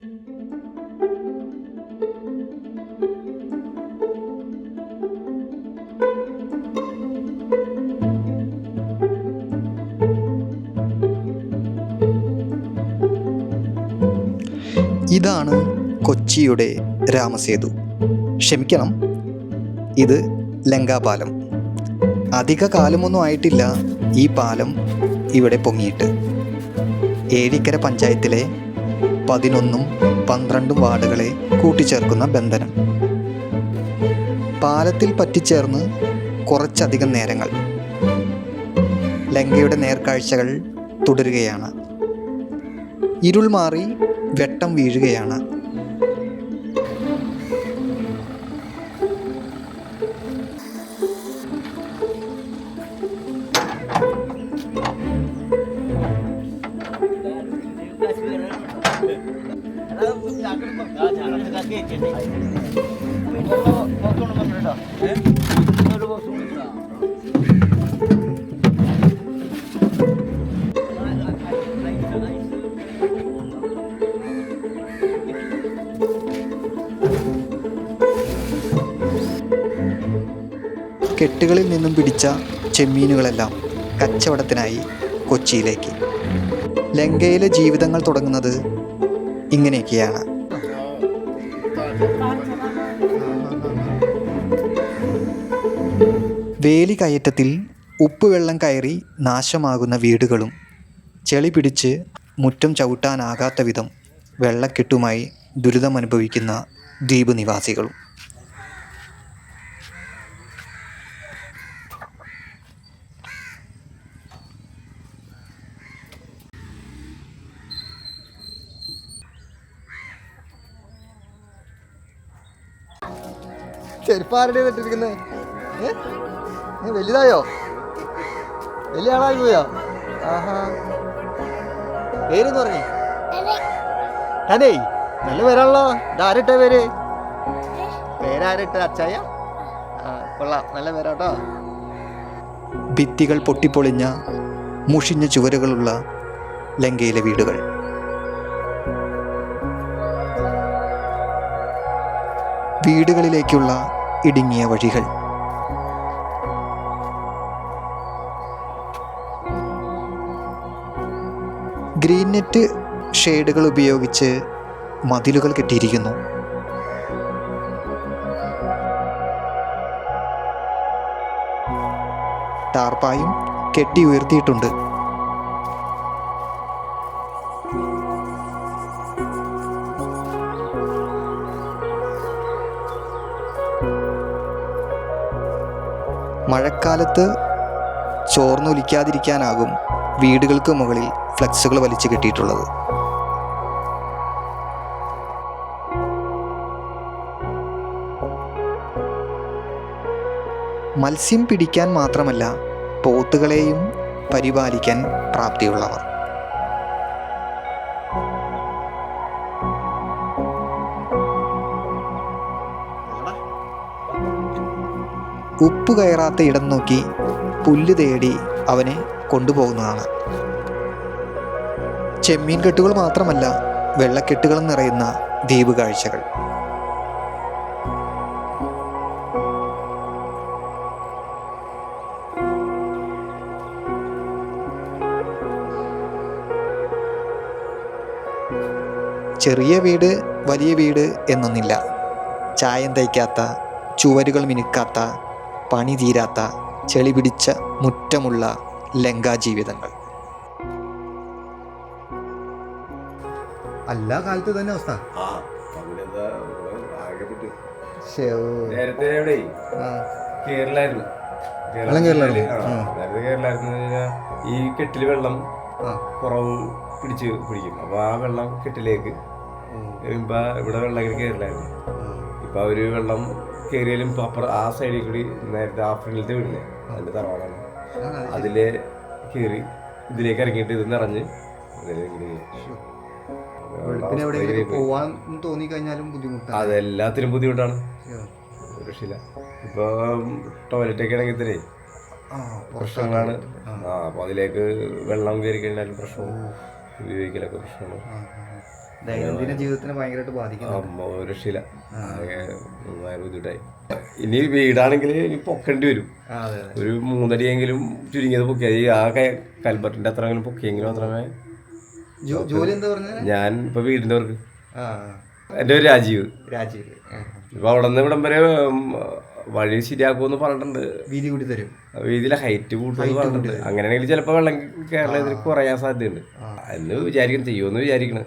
ഇതാണ് കൊച്ചിയുടെ രാമസേതു. ക്ഷമിക്കണം, ഇത് ലങ്കാപാലം. അധിക കാലമൊന്നും ആയിട്ടില്ല ഈ പാലം ഇവിടെ പൊങ്ങിയിട്ട്. ഏഴിക്കര പഞ്ചായത്തിലെ 11ഉം 12ഉം വാർഡുകളെ കൂട്ടിച്ചേർക്കുന്ന ബന്ധനം. പാലത്തിൽ പറ്റിച്ചേർന്ന് കുറച്ചധികം നേരങ്ങൾ ലങ്കയുടെ നേർക്കാഴ്ചകൾ തുടരുകയാണ്. ഇരുൾ മാറി വെട്ടം വീഴുകയാണ്. കെട്ടുകളിൽ നിന്നും പിടിച്ച ചെമ്മീനുകളെല്ലാം കച്ചവടത്തിനായി കൊച്ചിയിലേക്ക്. ലങ്കയിലെ ജീവിതങ്ങൾ തുടങ്ങുന്നത് ഇങ്ങനെയൊക്കെയാണ്. വേലി കയറ്റത്തിൽ ഉപ്പുവെള്ളം കയറി നാശമാകുന്ന വീടുകളും ചെളി പിടിച്ച് മുറ്റം ചവിട്ടാനാകാത്ത വിധം വെള്ളക്കെട്ടുമായി ദുരിതമനുഭവിക്കുന്ന ദ്വീപ് നിവാസികളും. ചെരുപ്പാരുടെ ഇട്ടിരിക്കുന്നത് വലുതായോ? വലിയ ആളായി പോയോ? ആഹാ, പേരെന്ന് പറഞ്ഞേ? തനേ, നല്ല പേരാണല്ലോ. ഇതാരിട്ട പേര്? പേരാരിട്ട? അച്ചായ? കൊള്ളാം, നല്ല പേരാട്ടോ. ഭിത്തികൾ പൊട്ടിപ്പൊളിഞ്ഞ മുഷിഞ്ഞ ചുവരുകളുള്ള ലങ്കയിലെ വീടുകൾ. വീടുകളിലേക്കുള്ള ഇടുങ്ങിയ വഴികൾ. ഗ്രീൻ നെറ്റ് ഷെയ്ഡുകൾ ഉപയോഗിച്ച് മതിലുകൾ കെട്ടിയിരിക്കുന്നു. ടാർപ്പായും കെട്ടി ഉയർത്തിയിട്ടുണ്ട്. മഴക്കാലത്ത് ചോർന്നൊലിക്കാതിരിക്കാനാകും വീടുകൾക്ക് മുകളിൽ ഫ്ലെക്സുകൾ വലിച്ചു കെട്ടിയിട്ടുള്ളത്. മത്സ്യം പിടിക്കാൻ മാത്രമല്ല, പോത്തുകളെയും പരിപാലിക്കാൻ പ്രാപ്തിയുള്ളവർ. ഉപ്പ് കയറാത്ത ഇടം നോക്കി പുല്ല് തേടി അവനെ കൊണ്ടുപോകുന്നതാണ്. ചെമ്മീൻ കെട്ടുകൾ മാത്രമല്ല, വെള്ളക്കെട്ടുകളും നിറയുന്ന ദ്വീപ് കാഴ്ചകൾ. ചെറിയ വീട് വലിയ വീട് എന്നൊന്നില്ല. ചായം തയ്ക്കാത്ത, ചുവരുകൾ മിനുക്കാത്ത, പണി തീരാത്ത, ചെളി പിടിച്ച മുറ്റമുള്ള ലങ്കാ ജീവിതങ്ങൾ. എല്ലാ കാലത്ത് തന്നെ അവസ്ഥ. നേരത്തെ എവിടെ കേരളായിരുന്നു. ഈ കെട്ടില് വെള്ളം കുറവ് പിടിക്കും. അപ്പൊ ആ വെള്ളം കെട്ടിലേക്ക് വരുമ്പോ ഇവിടെ വെള്ളം കയറില്ലായിരുന്നു. ഇപ്പൊ അവര് വെള്ളം കയറിയാലും അപ്പുറം ആ സൈഡിൽ കൂടി നേരത്തെ ആഫ്രിക്കയിലത്തെ വീടില്ലേ, അതിന്റെ തറവാടാണ്, അതിലെ കയറി ഇതിലേക്ക് ഇറങ്ങിയിട്ട് ഇത് നിറഞ്ഞ് അതെല്ലാത്തിനും ബുദ്ധിമുട്ടാണ്. രക്ഷയില്ല. ഇപ്പൊ ടോയ്ലറ്റൊക്കെ ആണെങ്കിൽ തന്നെ പ്രശ്നങ്ങളാണ്. അപ്പൊ അതിലേക്ക് വെള്ളം കയറി കഴിഞ്ഞാലും പ്രശ്നവും ഉപയോഗിക്കലൊക്കെ പ്രശ്നമാണ്. ദൈനംദിന ജീവിതത്തിനെ ഭയങ്കരമായിട്ട് ബാധിക്കുന്നു. അമ്മ ഒരു രക്ഷയില്ല, ഭയങ്കര ബുദ്ധിമുട്ടായി. ഇനി വീടാണെങ്കിൽ ഇനി പൊക്കേണ്ടി വരും. ഒരു 3 അടിയെങ്കിലും ചുരുങ്ങിയത് പൊക്കിയാൽ ആ കൽബറ്റിന്റെ അത്രയെങ്കിലും പൊക്കിയെങ്കിലും മാത്രമേ. ജോലി എന്താ പറഞ്ഞത്? ഞാൻ ഇപ്പൊ വീടിന്റെ വർക്ക്. എൻ്റെ ഒരു രാജീവ്. ഇപ്പൊ അവിടെ നിന്ന് ഇവിടം വരെ വഴി ശരിയാക്കുമെന്ന് പറഞ്ഞിട്ടുണ്ട്. വീതി കൂടി തരും, വീതിയിലെ ഹൈറ്റ് കൂട്ടുമെന്ന് പറഞ്ഞിട്ടുണ്ട്. അങ്ങനെയാണെങ്കിൽ ചിലപ്പോൾ വെള്ളം കേരളത്തിൽ കുറയാൻ സാധ്യതയുണ്ട് എന്ന് വിചാരിക്കണം, ചെയ്യുമെന്ന് വിചാരിക്കണം.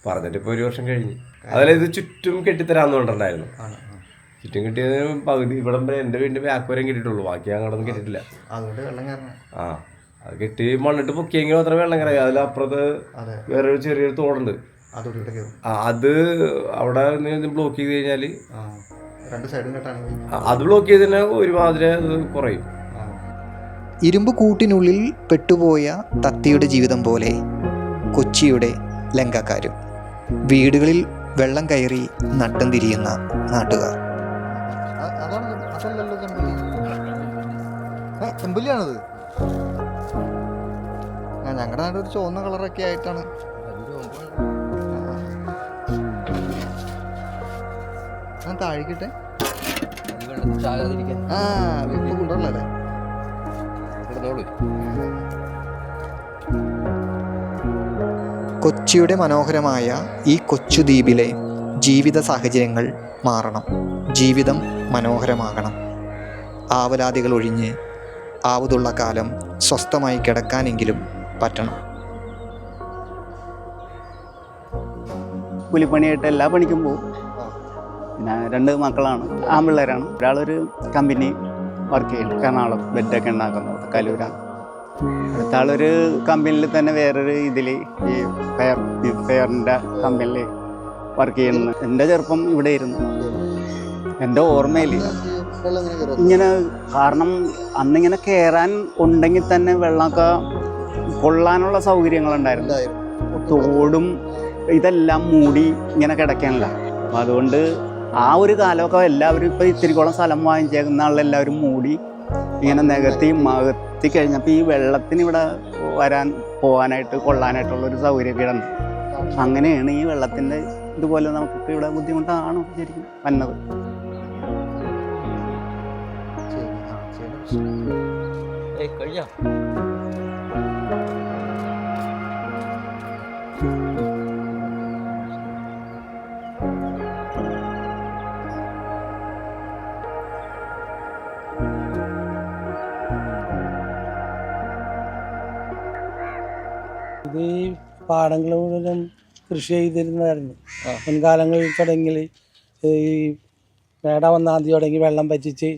പറഞ്ഞിട്ട് ഇപ്പൊ 1 വർഷം കഴിഞ്ഞ്. അതുപോലെ ഇത് ചുറ്റും കെട്ടിത്തരാന്ന് പറഞ്ഞിട്ടുണ്ടായിരുന്നു. ചുറ്റും കിട്ടിയത് പകുതി ഇവിടം വരെ എൻ്റെ വീടിന്റെ ബാക്ക് വരെ കിട്ടിയിട്ടുള്ളൂ, ബാക്കി അങ്ങോട്ടൊന്നും കിട്ടിയിട്ടില്ല. അതുകൊണ്ട് വെള്ളം കയറണം. അത് കെട്ടി മണ്ണിട്ട് പൊക്കിയെങ്കിൽ മാത്രമേ വെള്ളം കയറാം. അതിലപ്പുറത്ത് വേറൊരു ചെറിയൊരു തോടുണ്ട്, അത് അവിടെ ബ്ലോക്ക് ചെയ്ത് കഴിഞ്ഞാല് അത് ബ്ലോക്ക് ചെയ്ത് തന്നെ ഒരുമാതിരി അത് കുറയും. ഇരുമ്പ് കൂട്ടിനുള്ളിൽ പെട്ടുപോയ തത്തയുടെ ജീവിതം പോലെ കൊച്ചിയുടെ ലങ്കക്കാരും. വീടുകളിൽ വെള്ളം കയറി നട്ടം തിരിയുന്ന നാട്ടുകാർ. ചെമ്പല്ലിയാണത്. ഞങ്ങളുടെ നാട്ടിൽ ഒരു ചുവന്ന കളറൊക്കെ ആയിട്ടാണ്. താഴിക്കട്ടെ കൊണ്ടുവരല്ലേ. കൊച്ചിയുടെ മനോഹരമായ ഈ കൊച്ചു ദ്വീപിലെ ജീവിത സാഹചര്യങ്ങൾ മാറണം. ജീവിതം മനോഹരമാകണം. ആവലാതികൾ ഒഴിഞ്ഞ് ആവതുള്ള കാലം സ്വസ്ഥമായി കിടക്കാനെങ്കിലും പറ്റണം. കൂലിപ്പണിയായിട്ട് എല്ലാ പണിക്കും പോകും. പിന്നെ 2 മക്കളാണ്, ആൺപിള്ളേരാണ്. ഒരാളൊരു കമ്പനി വർക്ക് ചെയ്യും, എറണാകുളം ബെഡൊക്കെ ഉണ്ടാക്കുന്നത്, കലൂരാണ്. അടുത്ത ആളൊരു കമ്പനിയിൽ തന്നെ വേറൊരു ഇതിൽ ഈ ഫെയറിൻ്റെ കമ്പനിയിൽ വർക്ക് ചെയ്യുന്നു. എൻ്റെ ചെറുപ്പം ഇവിടെ ഇരുന്നു. എൻ്റെ ഓർമ്മയിൽ ഇങ്ങനെ, കാരണം അന്നിങ്ങനെ കയറാൻ ഉണ്ടെങ്കിൽ തന്നെ വെള്ളമൊക്കെ കൊള്ളാനുള്ള സൗകര്യങ്ങളുണ്ടായിരുന്നു. തോടും ഇതെല്ലാം മൂടി ഇങ്ങനെ കിടക്കാനില്ല. അപ്പം അതുകൊണ്ട് ആ ഒരു കാലമൊക്കെ എല്ലാവരും ഇപ്പോൾ ഇത്തിരിക്കോളം സ്ഥലം വാങ്ങിച്ചേക്കുന്ന ആളെല്ലാവരും മൂടി ഇങ്ങനെ നികത്തി കഴിഞ്ഞപ്പോൾ ഈ വെള്ളത്തിന് ഇവിടെ പോകാനായിട്ട് കൊള്ളാനായിട്ടുള്ളൊരു സൗകര്യമൊക്കെ ഉണ്ട്. അങ്ങനെയാണ് ഈ വെള്ളത്തിൻ്റെ ഇതുപോലെ നമുക്ക് ഇവിടെ ബുദ്ധിമുട്ടാണ് ശരിക്കും വന്നത്. ഇത് ഈ പാടങ്ങൾ മുഴുവനും കൃഷി ചെയ്തിരുന്നതായിരുന്നു. മുൻകാലങ്ങളിൽ തുടങ്ങി ഈ മേട 1-ാം തീയതി തുടങ്ങി വെള്ളം പറ്റിച്ച്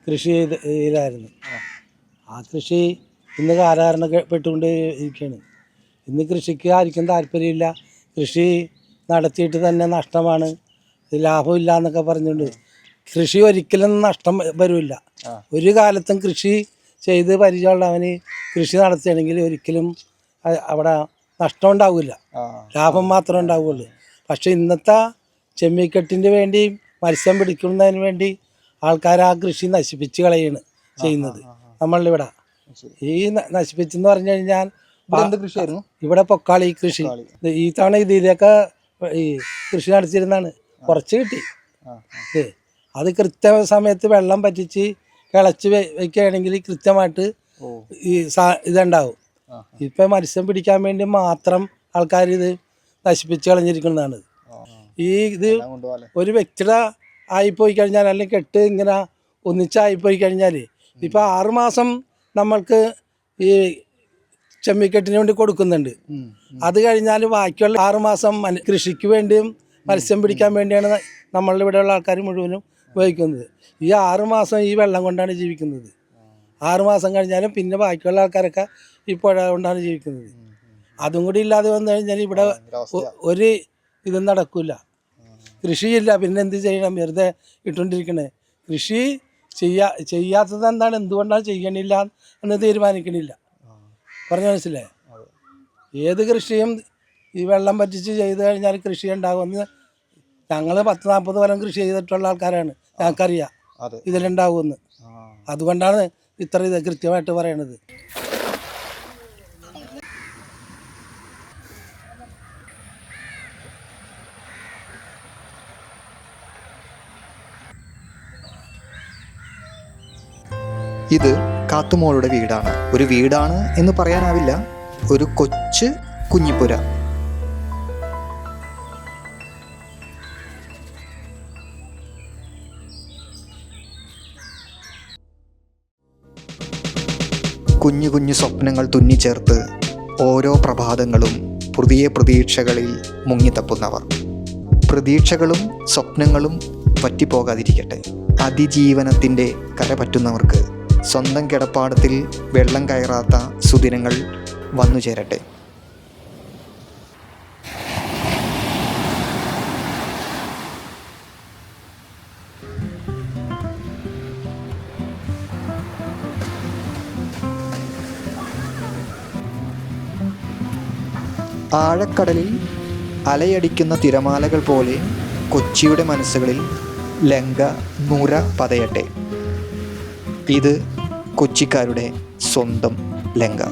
കൃഷി ചെയ്തായിരുന്നു. ആ കൃഷി ഇന്ന് കാലഹരണപ്പെട്ടുകൊണ്ട് ഇരിക്കുകയാണ്. ഇന്ന് കൃഷിക്ക് ആർക്കും താല്പര്യമില്ല. കൃഷി നടത്തിയിട്ട് തന്നെ നഷ്ടമാണ്, ലാഭമില്ല എന്നൊക്കെ പറഞ്ഞുകൊണ്ട് കൃഷി ഒരിക്കലും നഷ്ടം വരില്ല. ഒരു കാലത്തും കൃഷി ചെയ്ത് പരിചയമുള്ളവന് കൃഷി നടത്തുകയാണെങ്കിൽ ഒരിക്കലും അവിടെ നഷ്ടം ഉണ്ടാവില്ല, ലാഭം മാത്രമേ ഉണ്ടാവുള്ളൂ. പക്ഷെ ഇന്നത്തെ ചെമ്മിക്കെട്ടിന് വേണ്ടി മത്സ്യം പിടിക്കുന്നതിന് വേണ്ടി ആൾക്കാർ ആ കൃഷി നശിപ്പിച്ച് കളയാണ് ചെയ്യുന്നത്. നമ്മളിവിടെ ഈ നശിപ്പിച്ചെന്ന് പറഞ്ഞു കഴിഞ്ഞാൽ ഇവിടെ പൊക്കാളി കൃഷി ഈ തവണ ഇതിലൊക്കെ ഈ കൃഷി നടത്തിയിരുന്നാണ്, കുറച്ച് കിട്ടി. അത് കൃത്യസമയത്ത് വെള്ളം പറ്റിച്ച് കിളച്ച് വയ്ക്കുകയാണെങ്കിൽ കൃത്യമായിട്ട് ഈ ഇതുണ്ടാവും. ഇപ്പം മത്സ്യം പിടിക്കാൻ വേണ്ടി മാത്രം ആൾക്കാർ ഇത് നശിപ്പിച്ച് കളഞ്ഞിരിക്കുന്നതാണ്. ഇത് ഒരു വ്യക്തിയുടെ ആയിപ്പോയി കഴിഞ്ഞാൽ, അല്ലെങ്കിൽ കെട്ട് ഇങ്ങനെ ഒന്നിച്ചായിപ്പോയി കഴിഞ്ഞാൽ, ഇപ്പം 6 മാസം നമ്മൾക്ക് ഈ ചെമ്മിക്കെട്ടിന് വേണ്ടി കൊടുക്കുന്നുണ്ട്. അത് കഴിഞ്ഞാൽ ബാക്കിയുള്ള 6 മാസം കൃഷിക്ക് വേണ്ടിയും മത്സ്യം പിടിക്കാൻ വേണ്ടിയാണ് നമ്മളുടെ ഇവിടെയുള്ള ആൾക്കാർ മുഴുവനും ഉപയോഗിക്കുന്നത്. ഈ 6 മാസം ഈ വെള്ളം കൊണ്ടാണ് ജീവിക്കുന്നത്. 6 മാസം കഴിഞ്ഞാലും പിന്നെ ബാക്കിയുള്ള ആൾക്കാരൊക്കെ ഈ പുഴ കൊണ്ടാണ് ജീവിക്കുന്നത്. അതും കൂടി ഇല്ലാതെ വന്നു കഴിഞ്ഞാൽ ഇവിടെ ഒരു ഇതും നടക്കില്ല. കൃഷിയില്ല, പിന്നെ എന്ത് ചെയ്യണം? വെറുതെ ഇട്ടുകൊണ്ടിരിക്കണേ. കൃഷി ചെയ്യാത്തത് എന്താണ്, എന്തുകൊണ്ടാണ് ചെയ്യണില്ല എന്ന് തീരുമാനിക്കണില്ല. പറഞ്ഞു മനസ്സിലായി? ഏത് കൃഷിയും ഈ വെള്ളം പറ്റിച്ച് ചെയ്ത് കഴിഞ്ഞാൽ കൃഷി ഉണ്ടാകുമെന്ന് ഞങ്ങൾ 10-40 കൊല്ലം കൃഷി ചെയ്തിട്ടുള്ള ആൾക്കാരാണ്. ഞങ്ങൾക്കറിയാം ഇതിലുണ്ടാകുമെന്ന്. അതുകൊണ്ടാണ് ഇത്ര ഇത് കൃത്യമായിട്ട് പറയണത്. ഇത് കാത്തുമോളുടെ വീടാണ്. ഒരു വീടാണ് എന്ന് പറയാനാവില്ല, ഒരു കൊച്ചു കുഞ്ഞിപ്പുര. കുഞ്ഞു കുഞ്ഞു സ്വപ്നങ്ങൾ തുന്നിച്ചേർത്ത് ഓരോ പ്രഭാതങ്ങളും പുതിയ പ്രതീക്ഷകളിൽ മുങ്ങിത്തപ്പുന്നവർ. പ്രതീക്ഷകളും സ്വപ്നങ്ങളും പറ്റിപ്പോകാതിരിക്കട്ടെ. അതിജീവനത്തിൻ്റെ കര പറ്റുന്നവർക്ക് സ്വന്തം കിടപ്പാടത്തിൽ വെള്ളം കയറാത്ത സുദിനങ്ങൾ വന്നു ചേരട്ടെ. ആഴക്കടലിൽ അലയടിക്കുന്ന തിരമാലകൾ പോലെ കൊച്ചിയുടെ മനസ്സുകളിൽ ലങ്ക നുര പതയട്ടെ. ഇത് കൊച്ചിക്കാരുടെ സ്വന്തം ലങ്ക.